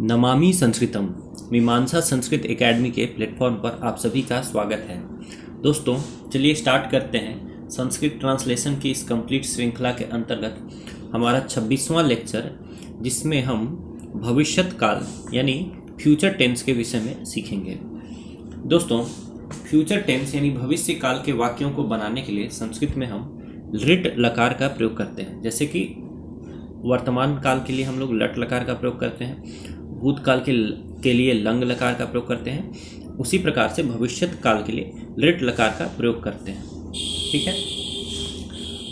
नमामि संस्कृतम मीमांसा संस्कृत एकेडमी के प्लेटफॉर्म पर आप सभी का स्वागत है। दोस्तों चलिए स्टार्ट करते हैं संस्कृत ट्रांसलेशन की इस कंप्लीट श्रृंखला के अंतर्गत हमारा 26वां लेक्चर, जिसमें हम भविष्यत काल यानी फ्यूचर टेंस के विषय में सीखेंगे। दोस्तों फ्यूचर टेंस यानी भविष्य काल के वाक्यों को बनाने के लिए संस्कृत में हम लिट लकार का प्रयोग करते हैं। जैसे कि वर्तमान काल के लिए हम लोग लट लकार का प्रयोग करते हैं, भूतकाल के लिए लंग लकार का प्रयोग करते हैं, उसी प्रकार से भविष्यत काल के लिए लिट लकार का प्रयोग करते हैं। ठीक है,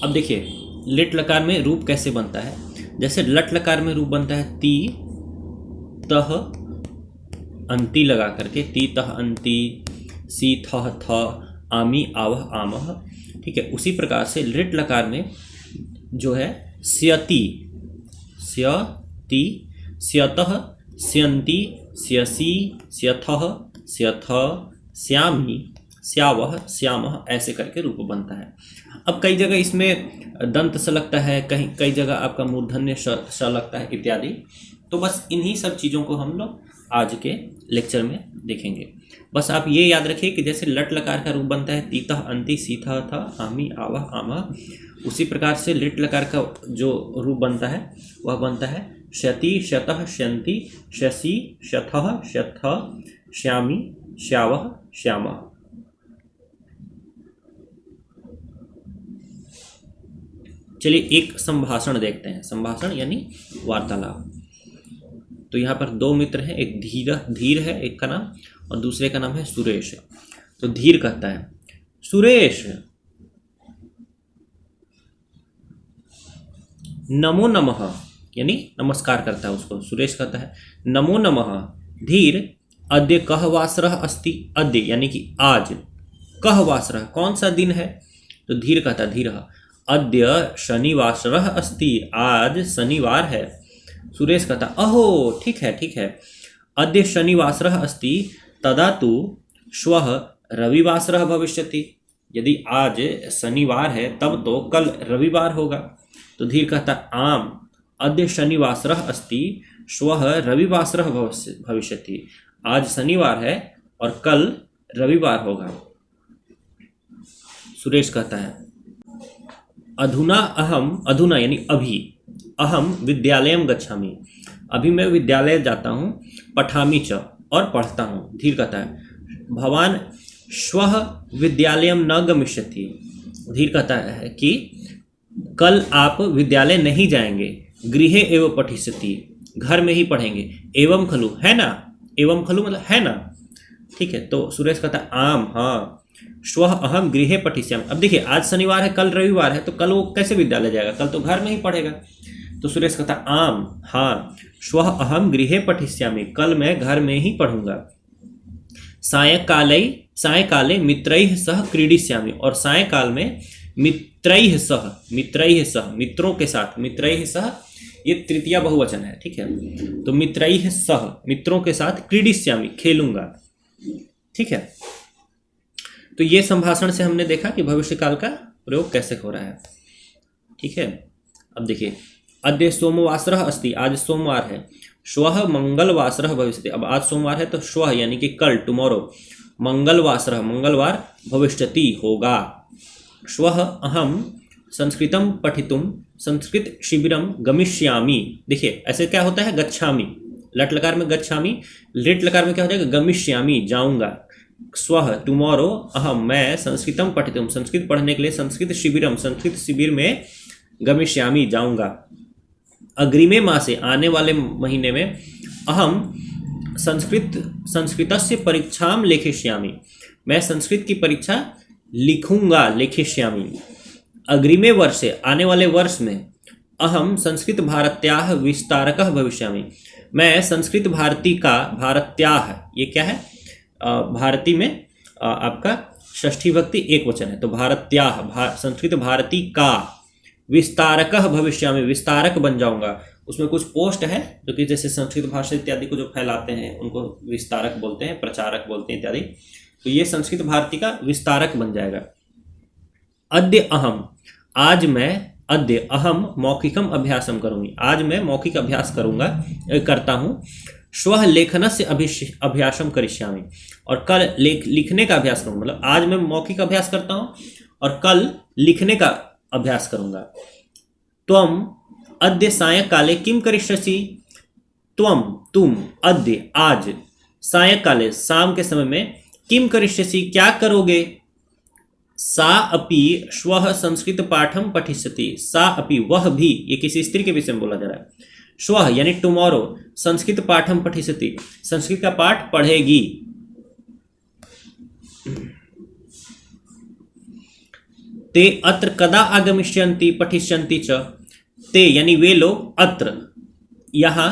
अब देखिए लिट लकार में रूप कैसे बनता है। जैसे लट लकार में रूप बनता है ती तह अंति लगा करके, ती तह अंति, सी थह थ, आमी आवह आमह। ठीक है, उसी प्रकार से लिट लकार में जो है स्यति, स्यति, स्यतः, स्यन्ति, स्यसि, स्यथः, स्यथ, स्यामी, स्यावह, श्यामः, ऐसे करके रूप बनता है। अब कई जगह इसमें दंत स लगता है, कई जगह आपका मूर्धन्य श लगता है इत्यादि। तो बस इन्हीं सब चीज़ों को हम लोग आज के लेक्चर में देखेंगे। बस आप ये याद रखिए कि जैसे लट लकार का रूप बनता है तीतः अंति, सीथा था, आमी आवह आमह, उसी प्रकार से लिट लकार का जो रूप बनता है वह बनता है शति, शतः, श्यन्ति, शशि, शथः, शथ, श्यामी, श्यावह, श्यामः। चलिए एक संभाषण देखते हैं। संभाषण यानी वार्तालाप। तो यहाँ पर दो मित्र हैं, एक धीर है एक का नाम, और दूसरे का नाम है सुरेश। तो धीर कहता है सुरेश नमो नमः, यानी नमस्कार करता है उसको। सुरेश कहता है नमो नमः। धीर अद्य कह वासरः अस्ति, अद्य यानी कि आज, कह वासरः कौन सा दिन है। तो धीर कहता है धीर अद्य शनिवासरः अस्ति, आज शनिवार है। सुरेश कहता अहो ठीक है, अद्य शनिवासरः अस्ति तदा तु श्वः रविवासरः भविष्यति, यदि आज शनिवार है तब तो कल रविवार होगा। तो धीर कहता आम अद्य शनिवासरः अस्ति श्वः रविवासरः भविष्यति, आज शनिवार है और कल रविवार होगा। सुरेश कहता है अधुना यानी अभी, अहम विद्यालयम गच्छामि, अभी मैं विद्यालय जाता हूँ, पठामि च और पढ़ता हूँ। धीर कहता है भवान श्वः विद्यालयम न गमिष्यति, धीर कहता है कि कल आप विद्यालय नहीं जाएंगे, गृहे एव पठिष्यति, घर में ही पढ़ेंगे, एवं खलु, है ना, एवं खलु मतलब है ना। ठीक है, तो सुरेश कहता है आम हाँ, श्वः अहम गृहे पठिष्यामि। अब देखिए आज शनिवार है कल रविवार है, तो कल वो कैसे विद्यालय जाएगा, कल तो घर में ही पढ़ेगा। तो सुरेश कहता आम हाँ, श्वः अहम गृहे पठिष्यामि, कल मैं घर में ही पढ़ूंगा। सायंकाले मित्रैः सह क्रीडिष्यामि, और सायंकाल में मित्रैः सह, मित्रों के साथ, मित्रैः सह ये तृतीया बहुवचन है। ठीक है, तो मित्रैः सह मित्रों के साथ क्रीडिष्यामि खेलूंगा। ठीक है, तो ये संभाषण से हमने देखा कि भविष्य काल का प्रयोग कैसे हो रहा है। ठीक है, अब देखिए अद्य सोमवासरः अस्ति, आज सोमवार है, श्वः मंगलवासरः भविष्यति, अब आज सोमवार है तो श्वः यानी कि कल, टुमारो, मंगलवासरः मंगलवार, भविष्यति होगा। श्वः अहम संस्कृतम पठितुम संस्कृत शिविरम गमिष्यामि। देखिए ऐसे क्या होता है गच्छामि, लट लकार में गच्छामि, लिट लकार में क्या हो जाएगा गमिष्यामि, जाऊंगा। स्वः टुमारो, अहम मैं, संस्कृतम पठितुम संस्कृत पढ़ने के लिए, संस्कृत शिविरम संस्कृत शिविर में, गमिष्यामि जाऊंगा। अग्रिमे मासे आने वाले महीने में, अहम संस्कृतस्य परीक्षाम लेखिष्यामि, मैं संस्कृत की परीक्षा लिखूंगा, लेखिष्यामि। अग्रिमे वर्षे आने वाले वर्ष में, अहम संस्कृत भारत्याः विस्तारकः भविष्यामि, मैं संस्कृत भारती का, भारत्याः ये क्या है, भारती में आपका षष्ठी भक्ति एक वचन है, तो भारत्याः संस्कृत भारती का, विस्तारकः भविष्यामि विस्तारक बन जाऊंगा। उसमें कुछ पोस्ट है जो कि जैसे संस्कृत भाषा इत्यादि को जो फैलाते हैं उनको विस्तारक बोलते हैं, प्रचारक बोलते हैं इत्यादि। तो ये संस्कृत भारती का विस्तारक बन जाएगा। अद्य अहम, आज मैं, अद्य अहम मौखिकम अभ्यासम करूंगी, आज मैं मौखिक अभ्यास करता हूँ। श्वः लेखनस्य अभ्यासम करिष्यामि, और कल लिखने का अभ्यास करूँगा। मतलब आज मैं मौखिक अभ्यास करता हूँ और कल लिखने का अभ्यास करूँगा। त्वम अद्य सायंकाले किम करिष्यसि, त्वम तुम, अद्य आज, सायंकाले शाम के समय में, किम करिष्यसि क्या करोगे, सा अपि श्वः संस्कृत पाठम पठिष्यति, सा अपि वह भी, ये किसी स्त्री के विषय में बोला जा रहा है। श्वः यानी टुमारो, संस्कृत पाठम पठिष्यति, संस्कृत का पाठ पढ़ेगी। ते अत्र कदा आगमिष्यन्ति पठिष्यन्ति च, ते यानी वे लोग, अत्र यहाँ,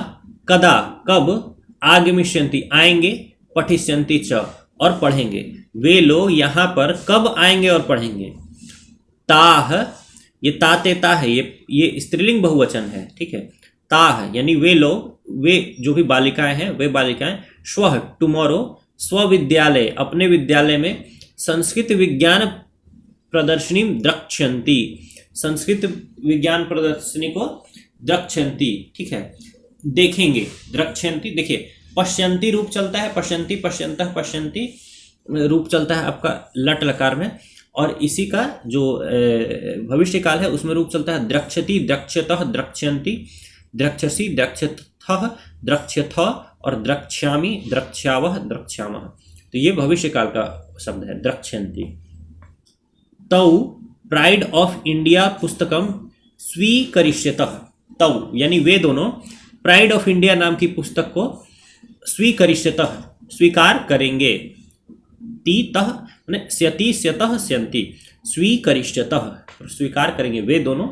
कदा कब, आगमिष्यन्ति आएंगे, पठिष्यन्ति च और पढ़ेंगे, वे लोग यहाँ पर कब आएंगे और पढ़ेंगे। ताह, ये तातेता है, ये स्त्रीलिंग बहुवचन है, ठीक है। ताह यानी वे लोग, वे जो भी बालिकाएं हैं, वे बालिकाएं, श्वः टुमारो, स्वविद्यालय अपने विद्यालय में, संस्कृत विज्ञान प्रदर्शनी द्रक्ष्यन्ति, संस्कृत विज्ञान प्रदर्शनी को द्रक्ष्यन्ति, ठीक है, देखेंगे। द्रक्ष्यन्ति, देखिए पश्यन्ति रूप चलता है, पश्यन्ति, पश्यन्तः, पश्यन्ति रूप चलता है आपका लट लकार में, और इसी का जो भविष्य काल है उसमें रूप चलता है द्रक्ष्यति, द्रक्ष्यतः, द्रक्ष्यन्ति, द्रक्ष्यसि, द्रक्ष्यथः, द्रक्ष्यथ और द्रक्ष्यामि, द्रक्ष्यावः, द्रक्ष्यामः। तो ये भविष्य काल का शब्द है द्रक्ष्यन्ति। तौ प्राइड ऑफ इंडिया पुस्तकम स्वीकरिष्यतः, तौ यानी वे दोनों प्राइड ऑफ इंडिया नाम की पुस्तक को स्वीकरिष्यतः स्वीकार करेंगे। तीतः माने स्यति, स्यतः, स्यन्ति, स्वीकरिष्यतः स्वीकार करेंगे, वे दोनों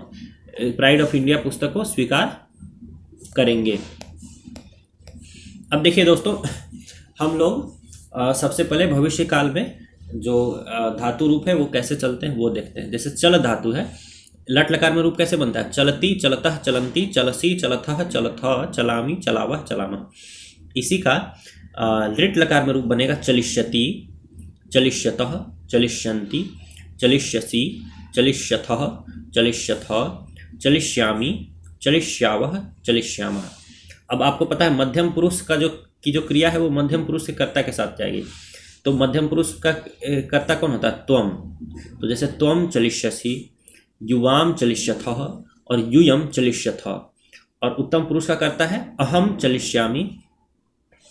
प्राइड ऑफ इंडिया पुस्तक को स्वीकार करेंगे। अब देखिए दोस्तों, हम लोग सबसे पहले भविष्य काल में जो धातु रूप है वो कैसे चलते हैं वो देखते हैं। जैसे चल धातु है, लट लकार में रूप कैसे बनता है, चलती, चलतः, चलंती, चलसी, चलथः, चलथः, चलामी, चलावः, चलामः। इसी का लिट लकार में रूप बनेगा चलिष्यति, चलिष्यतः, चलिष्यन्ति, चलिष्यसि, चलिष्यथः, चलिष्यथः, चलिष्यामि, चलिष्यावः, चलिष्यामः। अब आपको पता है मध्यम पुरुष का जो क्रिया है वो मध्यम पुरुष के कर्ता के साथ जाएगी। तो मध्यम पुरुष का कर्ता कौन होता है, त्वम। तो जैसे त्वम चलिष्यसि, युवाम चलिष्यथः और यूयम चलिष्यथः। और उत्तम पुरुष का कर्ता है अहम चलिष्यामि,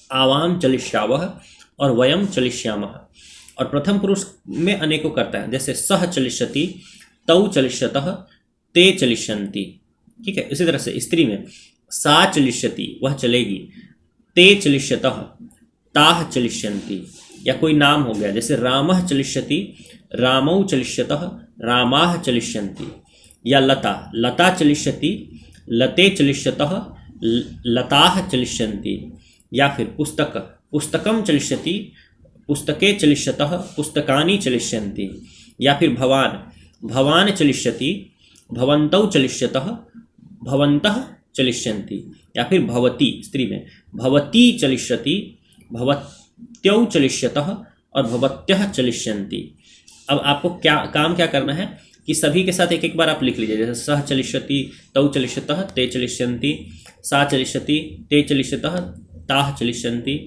आवाम चलिष्यावः और वयम चलिष्यामः। और प्रथम पुरुष में अनेकों कर्ता है, जैसे सह चलिष्यति, तौ चलिष्यतः, ते चलिष्यन्ति, ठीक है। इसी तरह से स्त्री में सा चलिष्यति, वह चलेगी, ते चलिष्यतः, ताह चलिष्यन्ति। या कोई नाम हो गया, जैसे रामः चलिष्यति, रामौ चलिष्यतः, रामाः चलिष्यन्ति। या लता, लता चलिष्यति, लते चलिष्यतः, लताः चलिष्यन्ति। या फिर पुस्तक, पुस्तकम चलिष्यति, पुस्तके चलिष्यतः, पुस्तकानि चलिष्यन्ति। या फिर भवान, भवान चलिष्यति, भवन्तौ चलिष्यतः, भवन्तः चलिष्यन्ति। या फिर भवती, स्त्री में भवती चलिष्यति, भवत्यौ चलिष्यतः और भवत्यः चलिष्यन्ति। अब आपको क्या करना है कि सभी के साथ एक एक बार आप लिख लीजिए। जैसे सह चलिष्यति, तौ चलिष्यतः, ते चलिष्यन्ति, सा चलिष्यति, ते चलिष्यतः, ताः चलिष्यन्ति।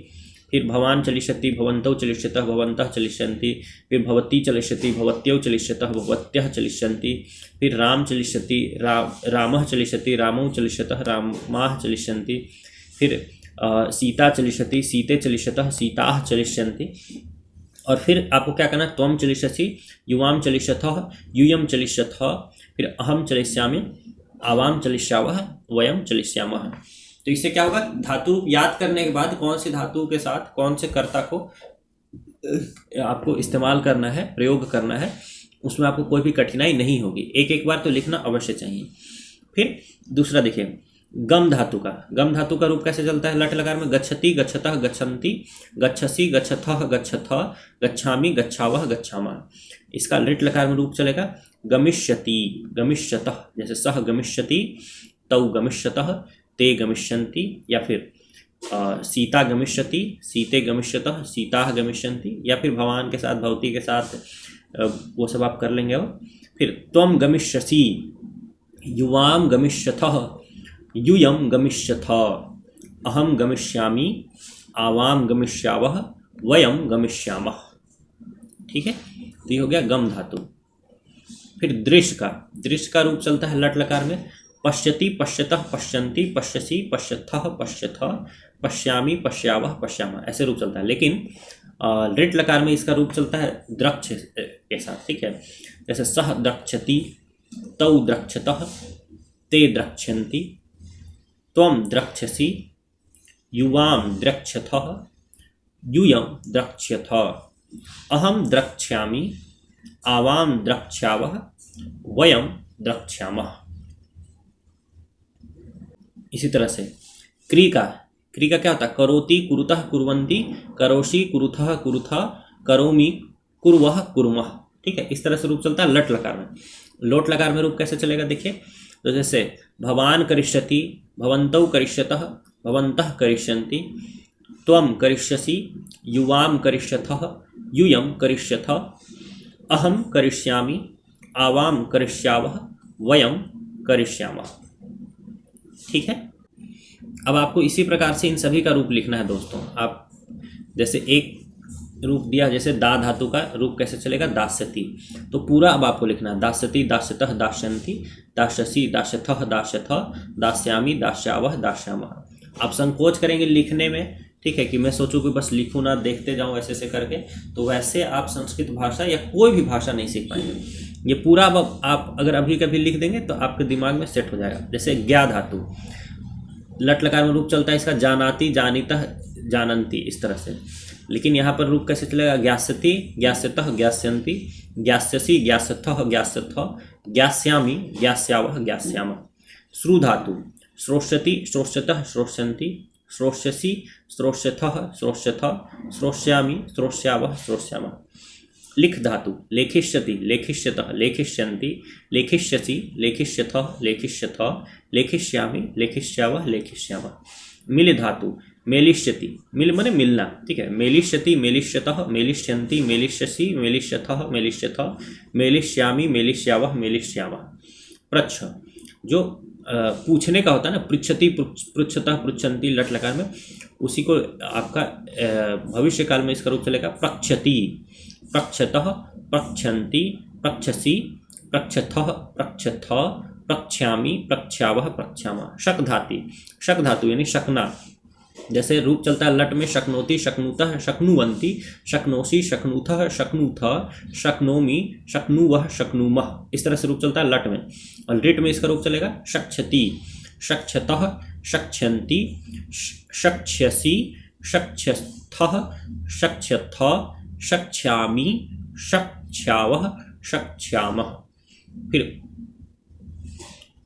फिर भवान चलिष्यति, भवन्तौ चलिष्यतः, भवन्तः चलिष्यन्ति। फिर भवती चलिष्यति, भवत्यौ चलिष्यतः, भवत्यः चलिष्यन्ति। फिर राम चलिष्यति, रामः चलिष्यति, रामौ चलिष्यतः, रामाः चलिष्यन्ति। फिर सीता चलिष्यति, सीते चलिष्यतः, सीताः चलिष्यन्ति। और फिर आपको क्या करना है, त्वम चलिष्यसि, युवाम चलिष्यथः, यूयम चलिष्यथः। फिर अहम चलिष्यामि, आवाम चलिष्यावः, वयम चलिष्यामः। तो इससे क्या होगा, धातु याद करने के बाद कौन सी धातु के साथ कौन से कर्ता को आपको इस्तेमाल करना है, प्रयोग करना है, उसमें आपको कोई भी कठिनाई नहीं होगी। एक एक बार तो लिखना अवश्य चाहिए। फिर दूसरा देखिए, गम धातु का रूप कैसे चलता है, लट लकार में गच्छति, गच्छतः, गच्छन्ति, गच्छसि, गच्छथः, गच्छथः, गच्छामि, गच्छावः, गच्छामः। इसका लिट लकार में रूप चलेगा गमिष्यति, गमिष्यतः। जैसे सह गमिष्यति, तौ गमिष्यतः, ते गमिष्यन्ति। या फिर सीता गमिष्यति, सीते गमिष्यतः, सीताः गमिष्यन्ति। या फिर भवान के साथ, भवती के साथ, वो सब आप कर लेंगे। फिर त्वम गमिष्यसि, युवाम गमिष्यथः, यूयम गमिष्यथ। अहम गमिष्यामि, आवाम गमिष्यावः, वयम गमिष्यामः। ठीक है, तो ये हो गया गम धातु। फिर दृश्य का रूप चलता है लट लकार में पश्यति, पश्यतः, पश्यन्ति, पश्यसि, पश्यथः, पश्यथ, पश्यामि, पश्यावः, पश्यामः, ऐसे रूप चलता है। लेकिन लिट लकार में इसका रूप चलता है द्रक्ष के साथ। ठीक है, जैसे सह द्रक्षति, तौ द्रक्षतः, ते द्रक्ष्यन्ति, त्वं द्रक्ष्यसि, युवाम द्रक्ष्यथः, यूयम द्रक्ष्यथ, अहम द्रक्ष्यामि, आवाम द्रक्ष्यावः, वयम द्रक्ष्यामः। इसी तरह से क्री का क्या होता है करोति, कुरुतः, कुर्वन्ति, करोषि, कुरुथः, कुरुथा, करोमि, कुर्वः, कुर्मः। ठीक है, इस तरह से रूप चलता है लट लकार में। लोट लकार में रूप कैसे चलेगा देखिए, तो जैसे भवान करिष्यति, भवन्तौ करिष्यतः, भवन्तः करिष्यन्ति, त्वं करिष्यसि, युवाम करिष्यथः, यूयम करिष्यथ, अहम करिष्यामि, आवाम करिष्यावः, वयम करिष्यामः। ठीक है, अब आपको इसी प्रकार से इन सभी का रूप लिखना है दोस्तों। आप जैसे एक रूप दिया, जैसे दा धातु का रूप कैसे चलेगा दास्यति, तो पूरा अब आपको लिखना है दास्यति, दास्यतः, दास्यन्ति, दास्यसि, दास्यथः, दास्यथ, दास्यामि, दास्यावः, दास्यामः। आप संकोच करेंगे लिखने में, ठीक है, कि मैं सोचूं कि बस लिखूं ना, देखते जाऊं ऐसे ऐसे करके, तो वैसे आप संस्कृत भाषा या कोई भी भाषा नहीं सीख पाएंगे। ये पूरा अब आप अगर अभी कभी लिख देंगे तो आपके दिमाग में सेट हो जाएगा। जैसे ज्ञा धातु लट लकार में रूप चलता है इसका जानाति, जानीतः, जानन्ति, इस तरह से। लेकिन यहाँ पर रूप कैसे चलेगा ज्ञास्यति, ज्ञास्यतः, ज्ञास्यन्ति, ज्ञास्यसि, ज्ञास्यथः, ज्ञास्यथ, ज्ञास्यामि, ज्ञास्यावः, ज्ञास्यामः। श्रु धातु श्रोष्यति, श्रोष्यतः, श्रोष्यन्ति, श्रोष्यसि, श्रोष्यथः, श्रोष्यथ, श्रोष्यामि, श्रोष्यावः, श्रोष्यामः। लिख धातु लेखिष्यति, लेखिष्यतः, लेखिष्यन्ति, लेखिष्यसि, लेखिष्यथः, लेखिष्यथ, लेखिष्यामि, लेखिष्यावः, लेखिष्यामः। मिल धातु मेलिष्यति, मिल माने मिलना, ठीक है, मेलिष्यति, मेलिष्यतः, मेलिष्यन्ति, मेलिष्यसि, मेलिष्यथः, मेलिष्यथ, मेलिष्यामि, मेलिष्यावः, मेलिष्यामः। प्रच्छ जो पूछने का होता है ना, पृच्छति, पृच्छतः, पृच्छन्ति लट लकार में, उसी को आपका भविष्य काल में इसका रूप चलेगा प्रक्षति, प्रक्षतः, प्रक्षन्ति, प्रक्षसि, प्रक्षथः, प्रक्षथ, प्रक्ष्यामि, प्रक्ष्यावः, प्रक्ष्यामः। शक धातु यानी शकना, जैसे रूप चलता है लट में शक्नोति, शक्नुतः, शक्नुवन्ति, शक्नोषि, शक्नुथः, शक्नुथ, शक्नोमि, शक्नुवः, शक्नुमः। इस तरह से रूप चलता है लट में। और लिट में इसका रूप चलेगा शक्षति, शक्षतः, शक्ष्यन्ति, शक्ष्यसि, शक्ष्यथः, शक्ष्यथ, शक्ष्यामि, शक्ष्यावः, शक्ष्यामः। फिर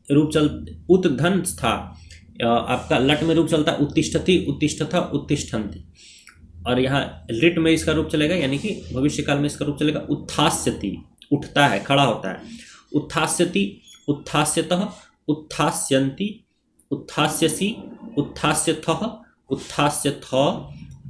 रूप चल उत्धन स्था, आपका लट में रूप चलता है उत्तिष्ठति, उत्तिष्ठथ, उत्तिष्ठन्ति। और यहाँ लिट में इसका रूप चलेगा, यानी कि भविष्य काल में इसका रूप चलेगा उत्थास्यति, उठता है, खड़ा होता है। उत्थास्यति, उत्थास्यतः, उत्थास्यन्ति, उत्थास्यसि, उत्थास्यथः, उत्थास्यथ,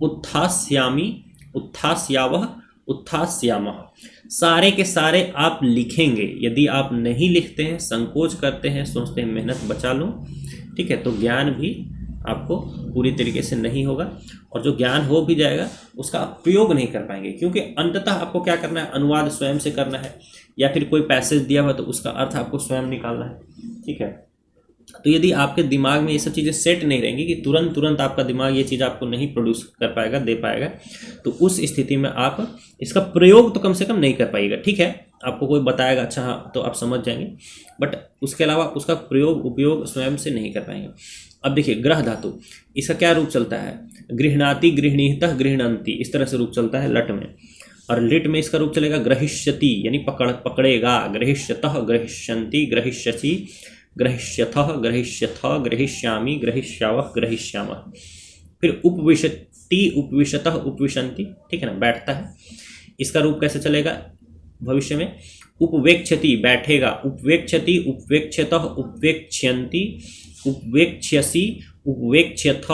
उत्थास्यामि, उत्थास्यावः, उत्थास्यामः। सारे के सारे आप लिखेंगे। यदि आप नहीं लिखते हैं, संकोच करते हैं, सोचते हैं मेहनत बचा लूँ, ठीक है, तो ज्ञान भी आपको पूरी तरीके से नहीं होगा। और जो ज्ञान हो भी जाएगा उसका आप प्रयोग नहीं कर पाएंगे, क्योंकि अंततः आपको क्या करना है, अनुवाद स्वयं से करना है, या फिर कोई पैसेज दिया हुआ तो उसका अर्थ आपको स्वयं निकालना है। ठीक है, तो यदि आपके दिमाग में ये सब चीज़ें सेट नहीं रहेंगी कि तुरंत आपका दिमाग ये चीज़ आपको नहीं प्रोड्यूस कर पाएगा, दे पाएगा, तो उस स्थिति में आप इसका प्रयोग तो कम से कम नहीं कर पाइएगा। ठीक है, आपको कोई बताएगा अच्छा हाँ तो आप समझ जाएंगे, बट उसके अलावा उसका प्रयोग उपयोग स्वयं से नहीं कर पाएंगे। अब देखिए ग्रह धातु, इसका क्या रूप चलता है, गृह्णाति, गृह्णीतः, गृह्णन्ति, इस तरह से रूप चलता है लट में। और लिट में इसका रूप चलेगा ग्रहिष्यति, यानी पकड़ेगा, ग्रहिष्यतः, ग्रहिष्यन्ति, ग्रहिष्यसि, ग्रहिष्यथः, ग्रहिष्यथ, ग्रहिष्यामि, ग्रहिष्यावः, ग्रहिष्यामः। फिर उपविशति, उपविशतः, उपविशन्ति, ठीक है ना, बैठता है। इसका रूप कैसे चलेगा भविष्य में, उपवेक्षति, बैठेगा, उपवेक्षति, उपवेक्षतः, उपवेक्ष्यन्ति, उपवेक्ष्यसि, उपवेक्ष्यथ,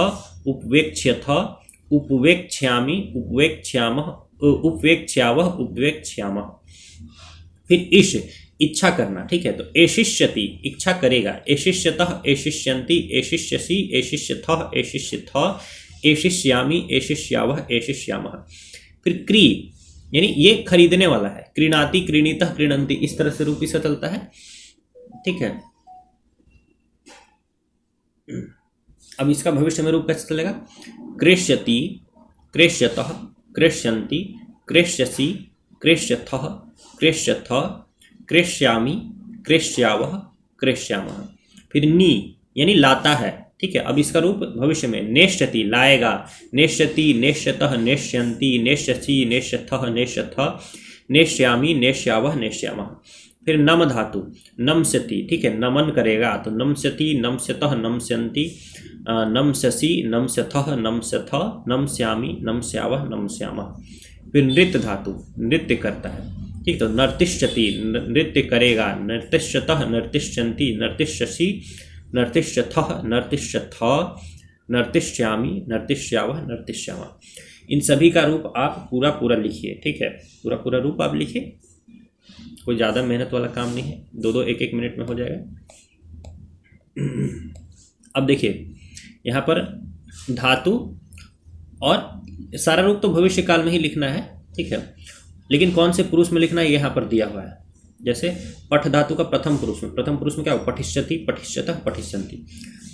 उपवेक्ष्यथ, उपवेक्ष्यामि, उपवेक्ष्यामः, उपवेक्ष्यावः, उपवेक्ष्यामः। फिर इच्छा करना, ठीक है। तो एशिष्यति इच्छा करेगा, एशिष्यतः एशिष्यन्ति एशिष्यसि एशिष्यथः एशिष्यथ एशिष्यामि एशिष्यावः एशिष्यामः। फिर क्री यानी ये खरीदने वाला है, क्रीणाति क्रीणीतः क्रीणन्ति, इस तरह से रूप इसका चलता है, ठीक है। अब इसका भविष्य में रूप कैसे चलेगा? क्रेष्यति क्रेष्यतः क्रेष्यन्ति क्रेष्यसि क्रेष्यथः क्रेष्यथ क्रेष्यामि क्रेष्यावः क्रेष्यामः। फिर नी यानी लाता है, ठीक है। अब इसका रूप भविष्य में नेष्यति लाएगा, नेष्यति नेष्यतः नेष्यन्ति नेष्यसि नेष्यथः नेष्यथ नेष्यामि नेष्यावः नेष्यामः। फिर नम धातु नमस्यति, ठीक है, नमन करेगा, तो नमस्यति नमस्यतः नमस्यन्ति नमस्यसि नमस्यथः नमस्यथ नमस्यामि नमस्यावः नमस्यामः। फिर नृत्य धातु नृत्य करता है, ठीक, तो नर्तिष्यति नृत्य करेगा, नर्तिष्यतः नर्तिष्यन्ति नर्तिष्यसि नर्तिष्यथः नर्तिष्यथ नर्तिष्यामि नर्तिष्यावः नर्तिष्यामः। इन सभी का रूप आप पूरा पूरा लिखिए, ठीक है, पूरा पूरा रूप आप लिखिए, कोई ज़्यादा मेहनत वाला काम नहीं है, दो दो एक एक मिनट में हो जाएगा। अब देखिए यहाँ पर धातु और सारा रूप तो भविष्य काल में ही लिखना है, ठीक है, लेकिन कौन से पुरुष में लिखना है यहाँ पर दिया हुआ है। जैसे पठ धातु का प्रथम पुरुष में क्या हो, पठिष्यति पठिष्यतः पठिष्यन्ति।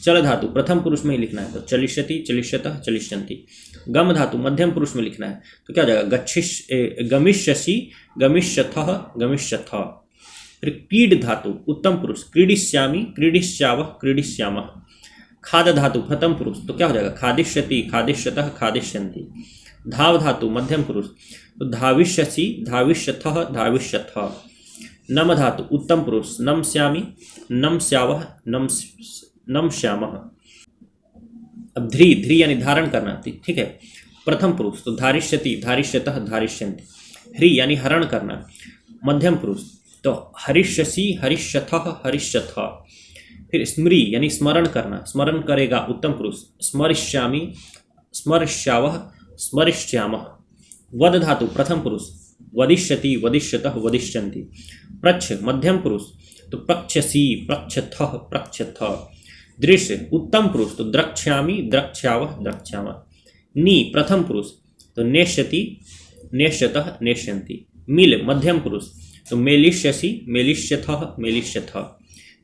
चल धातु प्रथम पुरुष में ही लिखना है, तो चलिष्यति चलिष्यतः चलिष्यन्ति। गम धातु मध्यम पुरुष में लिखना है, तो क्या हो जाएगा, गमिष्यसि गमिष्यथः गमिष्यथ। फिर क्रीड धातु उत्तम पुरुष, क्रीडिष्यामि क्रीडिष्यावः क्रीडिष्यामः। खाद धातु प्रथम पुरुष, तो क्या हो जाएगा, खादिष्यति खादिष्यतः खादिष्यन्ति। धाव धातु मध्यम पुरुष, तो धाविष्यसि धाविष्यथः धाविष्यथ। नम धातु उत्तम पुरुष, नमस्यामि नमस्यावः नमस्यामः। अब ध्री यानी धारण करना, ठीक है, प्रथम पुरुष, तो धारिष्यति धारिष्यतः धारिष्यन्ति। ह्री यानी हरण करना, मध्यम पुरुष, तो हरिष्यसि हरिष्यथः हरिष्यथ। फिर स्मृ यानी स्मरण करना, स्मरण करेगा, उत्तम पुरुष, स्मरिष्यामि स्मरिष्यावः स्मरिष्यामः। वद धातु प्रथम पुरुष, वदिष्यति वदिष्यतः वदिष्यन्ति। प्रच्छ मध्यम पुरुष, तो प्रक्षसि प्रक्षथः प्रक्षथ। दृश्य उत्तम पुरुष, तो द्रक्ष्यामि द्रक्ष्यावः द्रक्ष्यामः। नी प्रथम पुरुष, तो नेष्यति नेष्यतः नेष्यन्ति। मिल मध्यम पुरुष, तो मेलिष्यसि मेलिष्यथः मेलिष्यथ।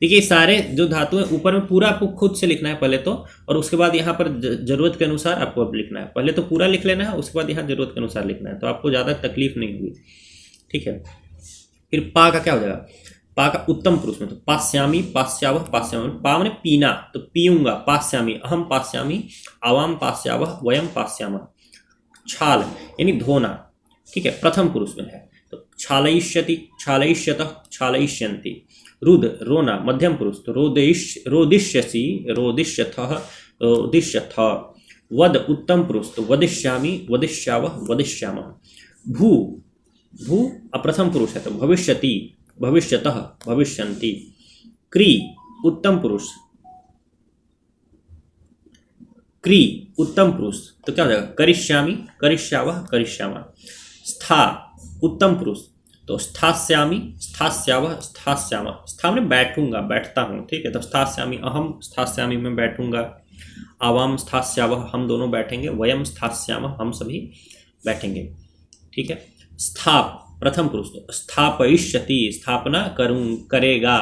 देखिए सारे जो धातु हैं ऊपर में पूरा आपको खुद से लिखना है पहले तो, और उसके बाद यहाँ पर जरूरत के अनुसार आपको अब लिखना है। पहले तो पूरा लिख लेना है, उसके बाद यहाँ जरूरत के अनुसार लिखना है, तो आपको ज़्यादा तकलीफ नहीं होगी, ठीक है। फिर पा का क्या हो जाएगा, पा का उत्तम पुरुष में, तो पास्यामी पास्यावः पास्यामि। पा मैंने पीना, तो पीऊंगा, पास्यामी अहम पास्यामी आवाम पास्यावः वयम पास्यामः। छाल यानी धोना, ठीक है, प्रथम पुरुष में है, तो क्षालयिष्यति क्षालयिष्यतः क्षालयिष्यन्ति। रुद रोना मध्यम पुरुष, तो रोदिष्यसि रोदिष्यथः रोदिष्यथ। वद उत्तम पुरुष, तो वदिष्यामि वदिष्यावः वदिष्यामः। भू भू अप्रथम पुरुष है, तो भविष्यति भविष्यतः भविष्यन्ति। क्री उत्तम पुरुष, क्री उत्तम पुरुष, तो क्या हो जाएगा, करिष्यामि करिष्यावः करिष्यामः। स्था उत्तम पुरुष, तो स्थास्यामि स्थास्यावः स्थास्यामः। स्था में बैठूंगा बैठता हूँ, ठीक है, तो स्थास्यामि अहम स्थास्यामि मैं बैठूंगा, आवाम स्थास्यावः हम दोनों बैठेंगे, वयम स्थास्यामः हम सभी बैठेंगे, ठीक है। स्थाप प्रथम पुरुष, तो स्थापयिष्यति स्थापना करेगा,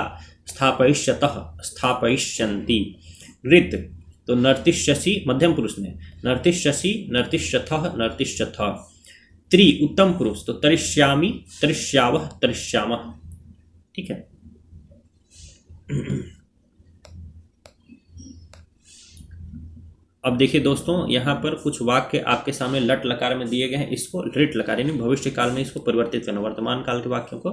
स्थापयिष्यतः स्थापयिष्यन्ति। नृत्य, तो नर्तिष्यसि मध्यम पुरुष में, नर्तिष्यसि नर्तिष्यथः नर्तिष्यथ। त्रि उत्तम पुरुष, तो तरिष्यामि तरिष्यावः तरिष्यामः, ठीक है। अब देखिए दोस्तों यहाँ पर कुछ वाक्य आपके सामने लट लकार में दिए गए हैं, इसको ऋट लकार यानी भविष्य काल में इसको परिवर्तित करना, वर्तमान काल के वाक्यों को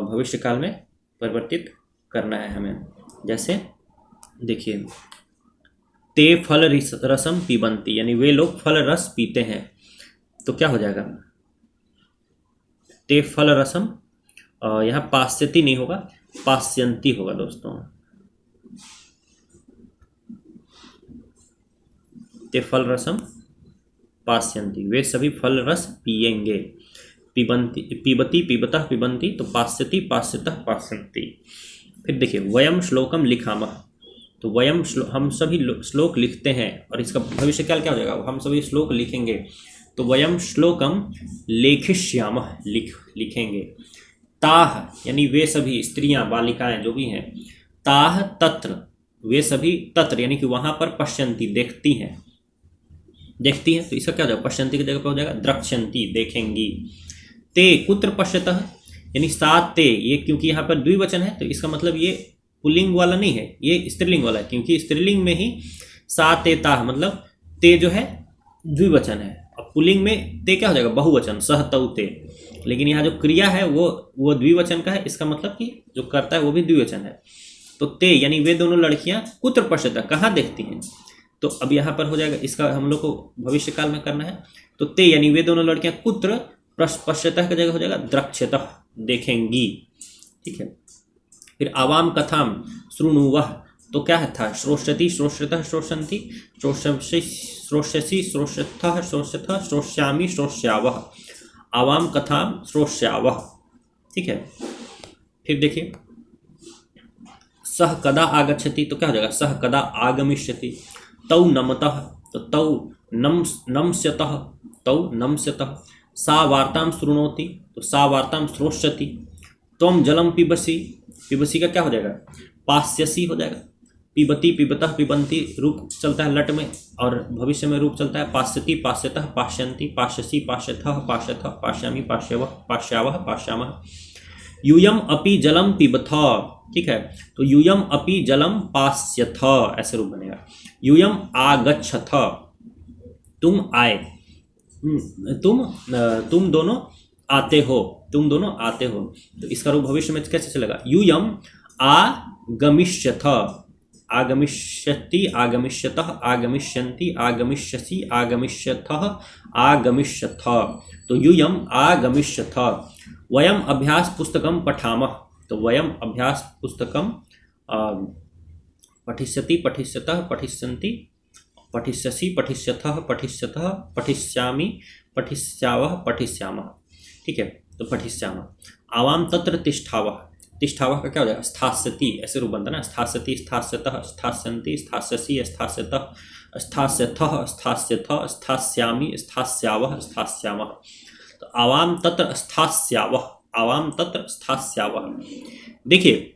भविष्य काल में परिवर्तित करना है हमें। जैसे देखिए, ते फल रसम पीबंती यानी वे लोग फल रस पीते हैं, तो क्या हो जाएगा, ते फल रसम, यहाँ पास्यति नहीं होगा पास्यन्ति होगा दोस्तों। ते फल रसम पास्यन्ति वे सभी फल रस पिएंगे। पिबन्ति, पिबति पिबतः पिबन्ति, तो पास्यति पास्यतः पास्यन्ति। फिर देखिए वयम श्लोकम लिखामः, तो वयम हम सभी श्लोक लिखते हैं, और इसका भविष्य काल क्या हो जाएगा, हम सभी श्लोक लिखेंगे। तो वयम श्लोकम लेखिष्यामः, लिखेंगे। ताह यानी वे सभी स्त्रियां बालिकाएं जो भी हैं, ताह तत्र वे सभी, तत्र यानी कि वहां पर, पश्यन्ति देखती हैं, तो इसका क्या हो जाएगा, पश्यन्ति की जगह पर हो जाएगा द्रक्ष्यन्ति देखेंगी। ते कुत्र पश्यतः यानी सात ते, ये क्योंकि यहाँ पर द्विवचन है तो इसका मतलब ये पुल्लिंग वाला नहीं है, ये स्त्रीलिंग वाला है, क्योंकि स्त्रीलिंग में ही सा ते ता, मतलब ते जो है द्विवचन है, और पुल्लिंग में ते क्या हो जाएगा, बहुवचन, सह तौ ते। लेकिन यहाँ जो क्रिया है वो द्विवचन का है, इसका मतलब कि जो करता है वो भी द्विवचन है। तो ते यानी वे दोनों लड़कियां कुत्र पश्यतः, कहाँ देखती हैं, तो अब यहाँ पर हो जाएगा, इसका हम लोग को भविष्य काल में करना है। तो ते यानी वे दोनों लड़कियां कुत्र पश्यतः की जगह हो जाएगा द्रक्ष्यतः, देखेंगी। ठीक है। फिर आवाम कथाम शृणुवः, तो क्या है था, श्रोष्यति श्रोष्यतः श्रोष्यन्ति, श्रोष्यसि श्रोष्यथः श्रोष्यथः, श्रोष्यामि श्रोष्यावः, आवाम कथाम श्रोष्यावः। ठीक है। फिर देखिए सह कदा आगच्छति, तो क्या हो जाएगा, सह कदा आगमिष्यति। तौ नमतः, तो तौ नमस्यतः, तौ नमस्यतः। सा वार्तां शृणोति, तो सा वार्तां श्रोष्यति। त्वं जलम पिबसि, पिबसि का क्या हो जाएगा, पास्यसि हो जाएगा। पिबति पिबतः पिबन्ति, रूप चलता है लट में, और भविष्य में रूप चलता है पास्यति पास्यतः पास्यन्ति, पास्यसि पास्यथः पास्यथः, पास्यामि पास्यवः पास्यावः पास्यामः। यूयम अपि जलम पिबथ, ठीक है, तो यूयम अपि जलम पास्यथ, ऐसे रूप बनेगा। यूयम आगच्छथ, तुम आए, तुम दोनों आते हो, तुम दोनों आते हो, तो इसका रूप भविष्य में कैसे चलेगा, यूयम आगमिष्यथ, आगमिष्यति आगमिष्यतः आगमिष्यन्ति आगमिष्यसि आगमिष्यथः आगमिष्यथ, तो यूयम आगमिष्यथ। वयम अभ्यास पुस्तकम पठामः, तो वयम अभ्यास पुस्तकम पठिष्यति पठिष्यतः पठिष्यन्ति पठिष्यसि पठिष्यथः पठिष्यतः पठिष्यामि पठिष्यावः पठिष्यामः। ठीक है, तो पठिष्यामः। आवाम तत्र तिष्ठावः, तिष्ठावः का क्या हो जाएगा, स्थास्यति, ऐसे रूप बनता है ना, स्थास्यति स्थास्यतः स्थास्यन्ति स्थास्यसि स्थास्यतः स्थास्यथः स्थास्यथः स्थास्यामि स्थास्यावः स्थास्यामः। तो आवाम तत्र स्थास्यावः, आवाम तत्र स्थास्यावः। देखिए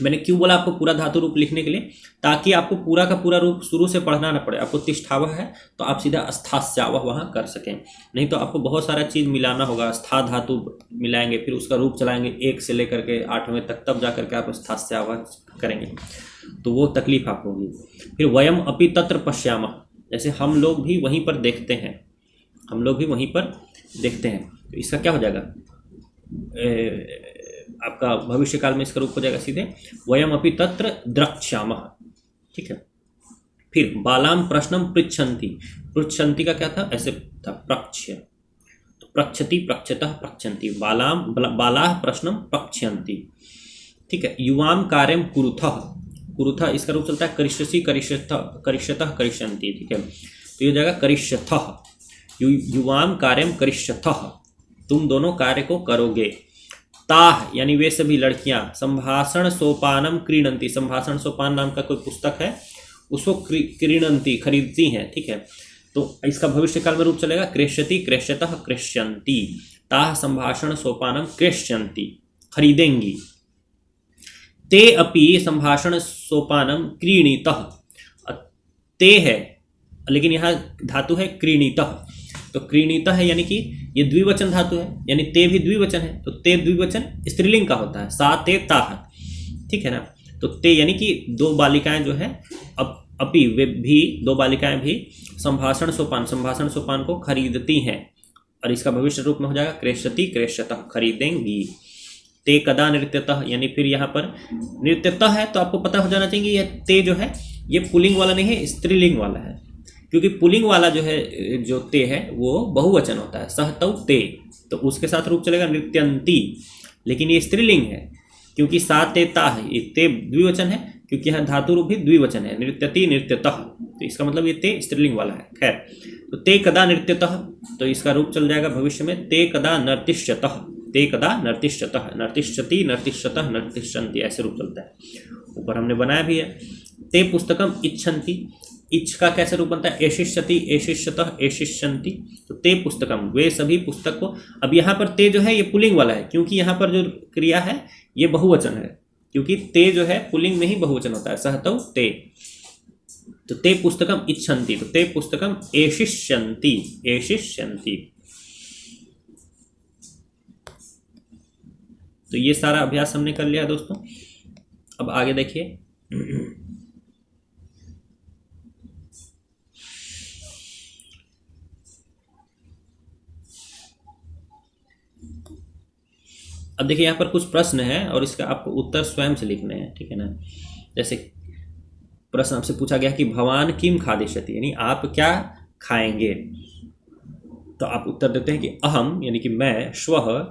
मैंने क्यों बोला आपको पूरा धातु रूप लिखने के लिए, ताकि आपको पूरा का पूरा रूप शुरू से पढ़ना ना पड़े। आपको तिष्ठावः है तो आप सीधा स्थास्यावः वहाँ कर सकें, नहीं तो आपको बहुत सारा चीज़ मिलाना होगा। स्था धातु मिलाएंगे, फिर उसका रूप चलाएंगे 1 से लेकर के 8वें तक, तब जा करके आप स्थास्यावः करेंगे, तो वो तकलीफ आपको होगी। फिर वयम अपि तत्र पश्यामः, जैसे हम लोग भी वहीं पर देखते हैं, हम लोग भी वहीं पर देखते हैं, तो इसका क्या हो जाएगा, आपका भविष्य काल में इसका रूप हो जाएगा सीधे वयम अपि तत्र द्रक्ष्यामः। ठीक है। फिर बालाम प्रश्नम पृच्छन्ति, पृच्छन्ति का क्या था, ऐसे था प्रक्ष्य, तो प्रक्षति प्रक्षतः प्रक्षन्ति, बालाम बालाः प्रश्नम प्रक्ष्यन्ति। ठीक है। युवाम कार्यम कुरुथः, कुरुथः इसका रूप चलता है करिष्यसि करिष्यतः करिष्यतः करिष्यन्ति। ठीक है, तो ये हो जाएगा करिष्यथः, युवाम कार्यम करिष्यथः, तुम दोनों कार्य को करोगे। ताह यानी वे सभी लड़कियां संभाषण सोपानम क्रीणंती, संभाषण सोपान नाम का कोई पुस्तक है, उसको क्रीणंती खरीदती हैं। ठीक है, तो इसका भविष्य काल में रूप चलेगा क्रेष्यति क्रेष्यतः क्रेष्यन्ति, ताह संभाषण सोपानम क्रेष्यन्ति, खरीदेंगी। ते अपि संभाषण सोपानम क्रीणीतः, ते है लेकिन यहाँ धातु है क्रीणीतः, तो क्रीणीतः है यानी कि ये द्विवचन धातु है, यानी ते भी द्विवचन है, तो ते द्विवचन स्त्रीलिंग का होता है, सा ते ताह। ठीक है ना, तो ते यानी कि दो बालिकाएं जो है, अपि वे भी दो बालिकाएं भी संभाषण सोपान को खरीदती हैं, और इसका भविष्य रूप में हो जाएगा क्रेष्यति क्रेष्यतः, खरीदेंगी। ते कदा नृत्यतः, यानी फिर यहाँ पर नृत्यतः है तो आपको पता हो जाना चाहिए ये ते जो है ये पुल्लिंग वाला नहीं है, स्त्रीलिंग वाला है, क्योंकि पुल्लिंग वाला जो है, जो ते है वो बहुवचन होता है, सह तौ ते, तो उसके साथ रूप चलेगा नृत्यंती। लेकिन ये स्त्रीलिंग है क्योंकि सा ते ता है, ये ते द्विवचन है, क्योंकि यहाँ धातु रूप भी द्विवचन है, नृत्यति नृत्यतः, तो तो इसका मतलब ये ते स्त्रीलिंग वाला है। खैर, तो ते कदा नृत्यतः, तो इसका रूप चल जाएगा भविष्य में ते कदा नर्तिष्यतः, ते कदा नर्तिष्यतः, नर्तिष्यति, नर्तिष्यतः, नर्तिष्यन्ति, ऐसे रूप चलता है। ऊपर हमने बनाया भी है। ते पुस्तकम इच्छन्ति, इच्छ का कैसे रूप बनता है? एशिष्यति, एशिष्यतः, एशिष्यन्ति। तो ते पुस्तकम, वे सभी पुस्तक को। अब यहाँ पर ते जो है ये पुल्लिंग वाला है, क्योंकि यहाँ पर जो क्रिया है ये बहुवचन है, क्योंकि ते जो है पुल्लिंग में ही बहुवचन होता है, सहतौ ते। तो ते पुस्तकम इच्छन्ति, तो ते पुस्तकम एशिष्यन्ति, एशिष्यन्ति। तो ये सारा अभ्यास हमने कर लिया दोस्तों। अब आगे देखिए, अब देखिए यहाँ पर कुछ प्रश्न है और इसका आपको उत्तर स्वयं से लिखने हैं, ठीक है ना। जैसे प्रश्न आपसे पूछा गया कि भवान किम खादिष्यति, यानी आप क्या खाएंगे। तो आप उत्तर देते हैं कि अहम, यानी कि मैं, श्वः,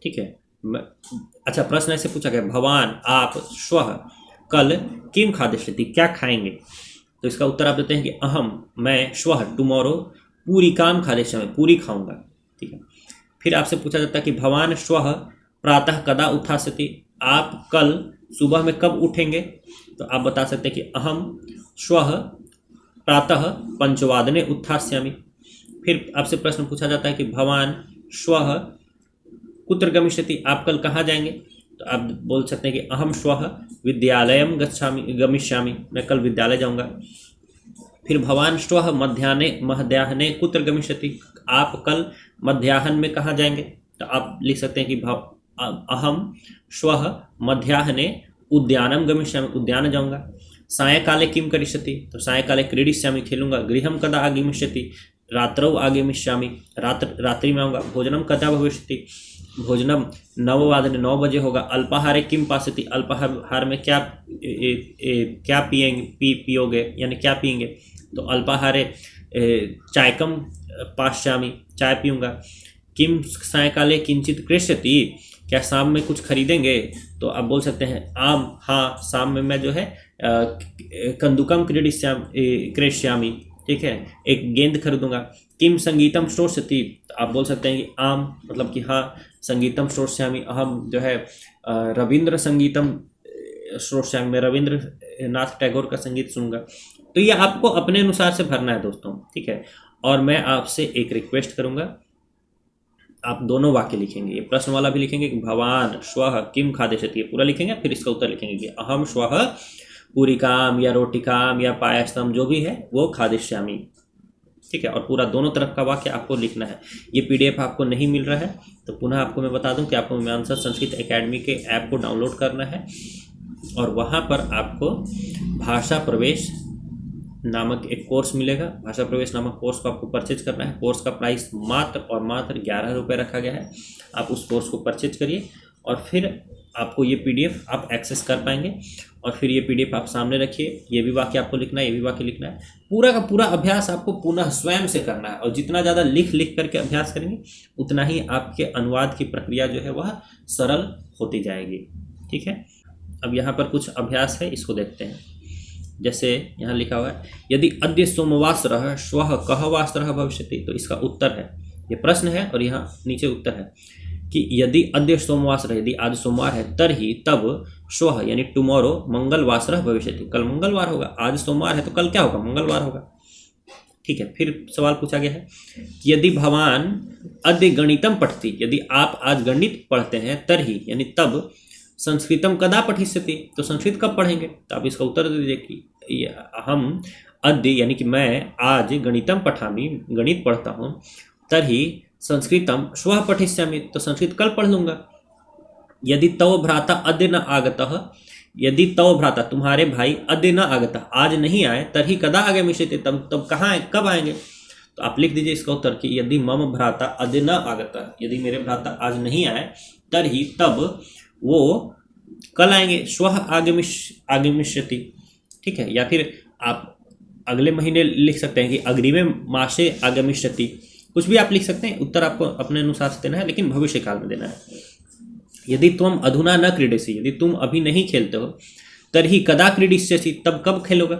ठीक है। अच्छा, प्रश्न ऐसे पूछा गया, भवान आप श्वः कल किम खादिष्यति, क्या खाएंगे। तो इसका उत्तर आप देते हैं कि अहम, मैं, श्वः टुमारो पूरी काम खादिष्यामि, पूरी खाऊंगा, ठीक है। फिर आपसे पूछा जाता है कि भवान श्वः प्रातः कदा उत्थास्यति, आप कल सुबह में कब उठेंगे। तो आप बता सकते हैं कि अहम श्वः प्रातः पंचवादने उत्थास्यामि। फिर आपसे प्रश्न पूछा जाता है कि भवान श्वः कुत्र गमिष्यति, आप कल कहाँ जाएंगे। तो आप बोल सकते हैं कि अहम श्वः विद्यालयम गमिष्यामि, मैं कल विद्यालय जाऊँगा। फिर भवान श्वः मध्याह्ने कुत्र गमिष्यति, आप कल मध्याह्न में कहाँ जाएंगे। तो आप लिख सकते हैं कि अहम श्वः मध्याह्ने उद्यानम गमिष्यामि, उद्यान जाऊँगा। सायंकाले किम करिष्यति, तो सायंकाले क्रीडिष्यामि, खेलूंगा। गृहम कदा आगमिष्यति, रात्रौ आगमिष्यामि, रात्रि में आऊँगा। भोजनम कदा भविष्यति, भोजनम 9 वादने, 9 बजे होगा। अल्पाहारे किम पास्यति, अल्पाहार में क्या पियोगे, यानी क्या पियेंगे। तो अल्पाहारे चायकम पास्यामि, चाय पीऊँगा। किम सायंकाले किंचित क्रेष्यति, क्या शाम में कुछ खरीदेंगे। तो आप बोल सकते हैं आम, हाँ शाम में मैं जो है कंदुकम क्रेष्यामि, ठीक है, एक गेंद खरीदूंगा। किम संगीतम श्रोष्यति, तो आप बोल सकते हैं कि आम, मतलब कि हाँ संगीतम श्रोष्यामि, अहम जो है रविंद्र संगीतम श्रोष्यामि, मैं रविंद्र नाथ टैगोर का संगीत सुनूंगा। तो ये आपको अपने अनुसार से भरना है दोस्तों, ठीक है। और मैं आपसे एक रिक्वेस्ट करूंगा, आप दोनों वाक्य लिखेंगे, ये प्रश्न वाला भी लिखेंगे कि भवान श्वः किम खादिष्यति, ये पूरा लिखेंगे। फिर इसका उत्तर लिखेंगे कि अहम श्वः पूरिकाम या रोटिकाम या पायसम, जो भी है वो खादिष्यामि, ठीक है। और पूरा दोनों तरफ का वाक्य आपको लिखना है। ये पीडीएफ आपको नहीं मिल रहा है तो पुनः आपको मैं बता दूं कि आपको मीमांसा संस्कृत एकेडमी के ऐप को डाउनलोड करना है और वहाँ पर आपको भाषा प्रवेश नामक एक कोर्स मिलेगा। भाषा प्रवेश नामक कोर्स को आपको परचेज करना है। कोर्स का प्राइस मात्र और मात्र 11 रुपये रखा गया है। आप उस कोर्स को परचेज करिए और फिर आपको ये पीडीएफ आप एक्सेस कर पाएंगे। और फिर ये पीडीएफ आप सामने रखिए, ये भी वाक्य आपको लिखना है, ये भी वाक्य लिखना है। पूरा का पूरा अभ्यास आपको पुनः स्वयं से करना है और जितना ज़्यादा लिख करके अभ्यास करेंगे उतना ही आपके अनुवाद की प्रक्रिया जो है वह सरल होती जाएगी, ठीक है। अब यहाँ पर कुछ अभ्यास है, इसको देखते हैं। जैसे यहाँ लिखा हुआ है, यदि अद्य सोमवासरः श्वः कः वासरः भविष्यति, तो इसका उत्तर है, ये प्रश्न है और यहाँ नीचे उत्तर है कि यदि अद्य सोमवासरः, यदि आज सोमवार है, तरही तब श्वः यानी टुमारो मंगलवासरः भविष्यति, कल मंगलवार होगा। आज सोमवार है तो कल क्या होगा, मंगलवार होगा, ठीक है। फिर सवाल पूछा गया है कि यदि भवान अद्य गणितम पठति, यदि आप आज गणित पढ़ते हैं, तरही यानी तब संस्कृतम कदा पठिष्यति, तो संस्कृत कब पढ़ेंगे। तो आप इसका उत्तर दे दीजिए कि हम अद्य यानी कि मैं आज गणितम पठामि, गणित पढ़ता हूँ, तरही संस्कृतम श्वः पठिष्यामि, तो संस्कृत कल पढ़ लूँगा। यदि तव भ्राता अद्य न आगतः, यदि तव भ्राता तुम्हारे भाई अद्य न आगतः, आज नहीं आए, तरही कदा आगमिष्यति, तब कहाँ आए, कब आएंगे। तो आप लिख दीजिए इसका उत्तर कि यदि मम भ्राता अद्य न आगतः, यदि मेरे भ्राता आज नहीं आए, तरही तब वो कल आएंगे, श्वः आगमिष्यति, ठीक है। या फिर आप अगले महीने लिख सकते हैं कि अग्रिमे मासे आगमिष्यति, कुछ भी आप लिख सकते हैं। उत्तर आपको अपने अनुसार से देना है, लेकिन भविष्य काल में देना है। यदि तुम अधुना न क्रीडसि, यदि तुम अभी नहीं खेलते हो, तरही कदा क्रीडिष्यसि, तब कब खेलोगा।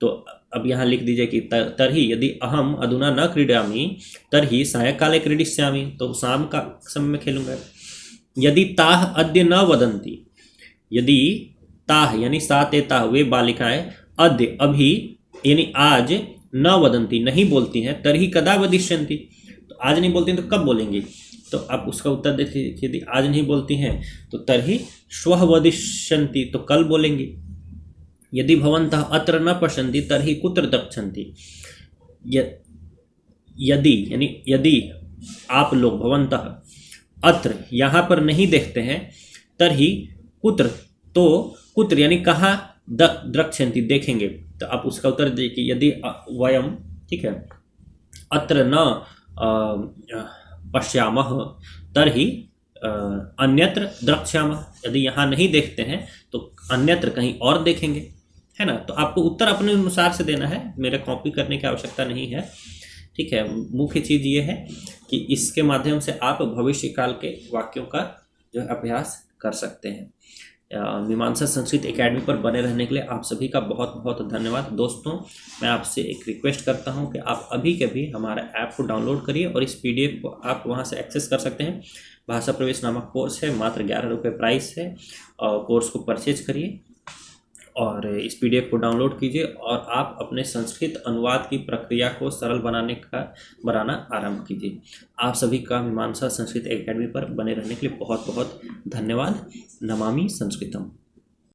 तो अब यहाँ लिख दीजिए कि तर्हि यदि अहम अधुना न क्रीडामि तर्हि सायंकाले क्रीडिष्यामि, तो शाम का समय में खेलूंगा। यदि ताः अद्य न वदन्ति, यदि ताः यानी सा ते ताः वे बालिकाएं अद्य अभी यानी आज न वदन्ति नहीं बोलती हैं, तर्हि कदा वदिष्यन्ति, तो आज नहीं बोलती हैं तो कब बोलेंगी। तो आप उसका उत्तर देखिए, यदि आज नहीं बोलती हैं तो तर्हि श्वः वदिष्यन्ति, तो कल बोलेंगी। यदि भवन्तः अत्र न पश्यन्ति तर्हि कुत्र द्रक्ष्यन्ति, यदि यानी यदि आप लोग भवन्तः अत्र यहाँ पर नहीं देखते हैं, तर्हि कुत्र, तो कुत्र यानी कहाँ, द्रक्ष्यन्ति देखेंगे, तो आप उसका उत्तर देखिए। यदि वयम, ठीक है, अत्र न पश्यामः तर्हि अन्यत्र द्रक्ष्यामः, यदि यहाँ नहीं देखते हैं तो अन्यत्र कहीं और देखेंगे, है ना। तो आपको उत्तर अपने अनुसार से देना है, मेरे कॉपी करने की आवश्यकता नहीं है, ठीक है। मुख्य चीज़ ये है कि इसके माध्यम से आप भविष्य काल के वाक्यों का जो है अभ्यास कर सकते हैं। मीमांसा संस्कृत एकेडमी पर बने रहने के लिए आप सभी का बहुत बहुत धन्यवाद। दोस्तों, मैं आपसे एक रिक्वेस्ट करता हूं कि आप अभी के भी हमारा ऐप को डाउनलोड करिए और इस PDF को आप वहां से एक्सेस कर सकते हैं। भाषा प्रवेश नामक कोर्स है, मात्र 11 रुपये प्राइस है, और कोर्स को परचेज करिए और इस PDF को डाउनलोड कीजिए और आप अपने संस्कृत अनुवाद की प्रक्रिया को सरल बनाना आरंभ कीजिए। आप सभी का मीमांसा संस्कृत एकेडमी पर बने रहने के लिए बहुत बहुत धन्यवाद। नमामि संस्कृतम।